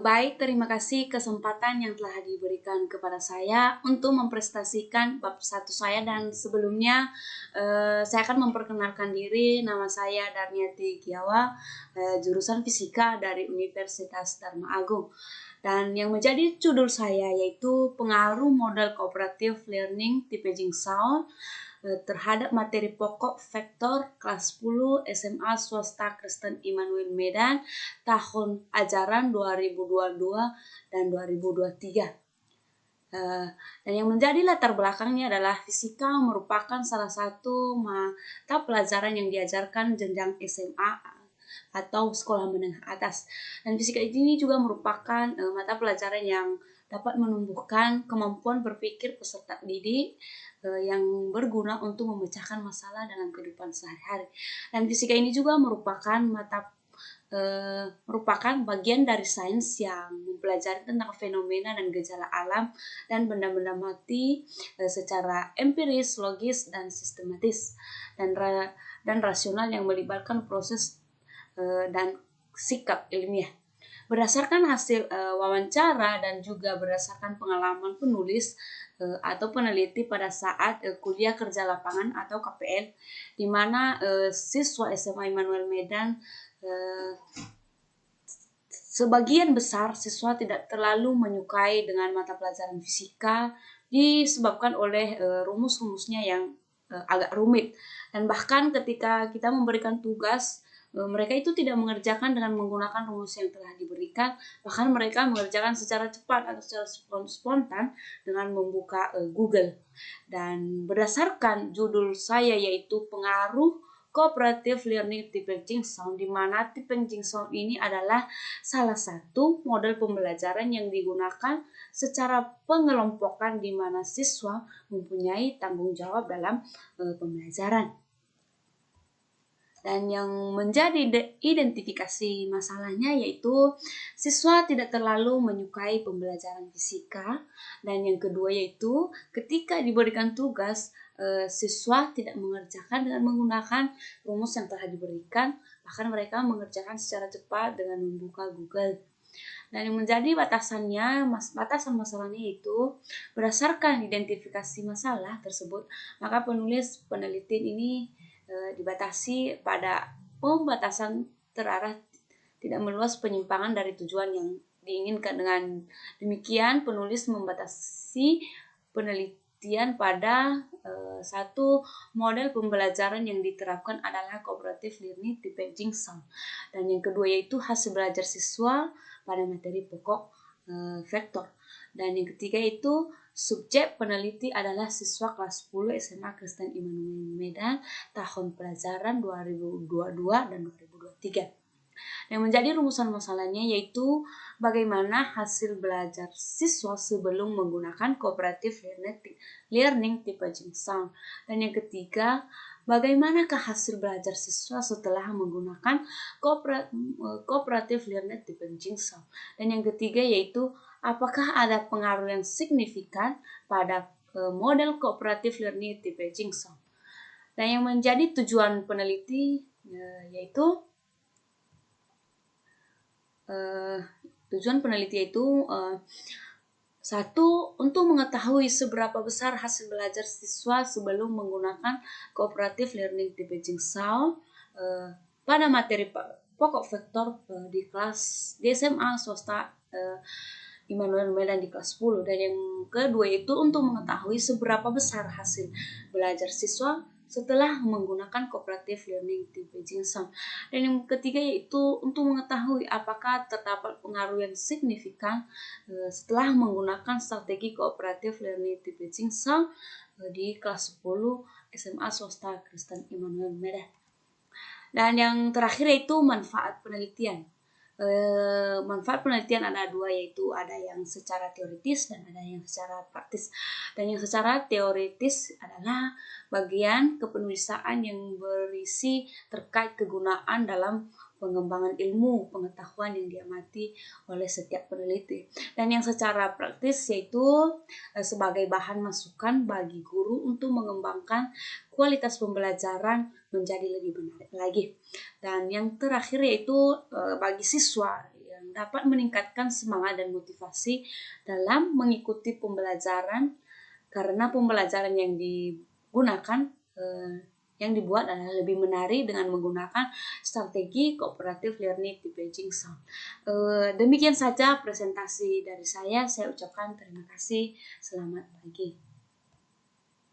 Baik, terima kasih kesempatan yang telah diberikan kepada saya untuk mempresentasikan bab satu saya, dan sebelumnya saya akan memperkenalkan diri. Nama saya Darniati Giawa, jurusan Fisika dari Universitas Dharma Agung. Dan yang menjadi judul saya yaitu pengaruh model cooperative learning tipe Jigsaw terhadap materi pokok vektor kelas 10 SMA swasta Kristen Immanuel Medan tahun ajaran 2022 dan 2023. Dan yang menjadi latar belakangnya adalah fisika merupakan salah satu mata pelajaran yang diajarkan jenjang SMA atau sekolah menengah atas. Dan fisika ini juga merupakan mata pelajaran yang dapat menumbuhkan kemampuan berpikir peserta didik yang berguna untuk memecahkan masalah dalam kehidupan sehari-hari. Dan fisika ini juga merupakan merupakan bagian dari sains yang mempelajari tentang fenomena dan gejala alam dan benda-benda mati secara empiris, logis, dan sistematis dan rasional yang melibatkan proses dan sikap ilmiah. Berdasarkan hasil wawancara dan juga berdasarkan pengalaman penulis atau peneliti pada saat kuliah kerja lapangan atau KPL, di mana siswa SMA Immanuel Medan sebagian besar siswa tidak terlalu menyukai dengan mata pelajaran fisika disebabkan oleh rumus-rumusnya yang agak rumit, dan bahkan ketika kita memberikan tugas mereka itu tidak mengerjakan dengan menggunakan rumus yang telah diberikan, bahkan mereka mengerjakan secara cepat atau secara spontan dengan membuka Google. Dan berdasarkan judul saya yaitu pengaruh cooperative learning tipe Jigsaw, di mana tipe Jigsaw ini adalah salah satu model pembelajaran yang digunakan secara pengelompokan di mana siswa mempunyai tanggung jawab dalam pembelajaran. Dan yang menjadi identifikasi masalahnya yaitu siswa tidak terlalu menyukai pembelajaran fisika, dan yang kedua yaitu ketika diberikan tugas siswa tidak mengerjakan dengan menggunakan rumus yang telah diberikan, bahkan mereka mengerjakan secara cepat dengan membuka Google. Dan yang menjadi batasan masalahnya itu berdasarkan identifikasi masalah tersebut, maka penulis penelitian ini dibatasi pada pembatasan terarah tidak meluas penyimpangan dari tujuan yang diinginkan. Dengan demikian penulis membatasi penelitian pada satu model pembelajaran yang diterapkan adalah cooperative learning tipe Jigsaw, dan yang kedua yaitu hasil belajar siswa pada materi pokok vektor, dan yang ketiga itu subjek peneliti adalah siswa kelas 10 SMA Kristen Immanuel Medan tahun pelajaran 2022 dan 2023. Yang menjadi rumusan masalahnya yaitu bagaimana hasil belajar siswa sebelum menggunakan cooperative learning tipe Jigsaw. Dan yang ketiga, bagaimanakah hasil belajar siswa setelah menggunakan cooperative learning tipe Jigsaw. Dan yang ketiga yaitu apakah ada pengaruh yang signifikan pada model cooperative learning tipe Jigsaw. Dan yang menjadi tujuan peneliti yaitu satu, untuk mengetahui seberapa besar hasil belajar siswa sebelum menggunakan cooperative learning tipe Jigsaw pada materi pokok vektor di SMA swasta Immanuel Medan di kelas 10. Dan yang kedua itu untuk mengetahui seberapa besar hasil belajar siswa setelah menggunakan cooperative learning tipe Jigsaw. Dan yang ketiga yaitu untuk mengetahui apakah terdapat pengaruh yang signifikan setelah menggunakan strategi cooperative learning tipe Jigsaw di kelas 10 SMA swasta Kristen Immanuel Medan. Dan yang terakhir yaitu manfaat penelitian. Manfaat penelitian ada dua, yaitu ada yang secara teoritis dan ada yang secara praktis. Dan yang secara teoritis adalah bagian kepenulisan yang berisi terkait kegunaan dalam pengembangan ilmu pengetahuan yang diamati oleh setiap peneliti. Dan yang secara praktis yaitu sebagai bahan masukan bagi guru untuk mengembangkan kualitas pembelajaran menjadi lebih menarik lagi. Dan yang terakhir yaitu bagi siswa yang dapat meningkatkan semangat dan motivasi dalam mengikuti pembelajaran, karena pembelajaran yang digunakan yang dibuat adalah lebih menarik dengan menggunakan strategi cooperative learning di Beijing Sound. Demikian saja presentasi dari saya. Saya ucapkan terima kasih. Selamat pagi.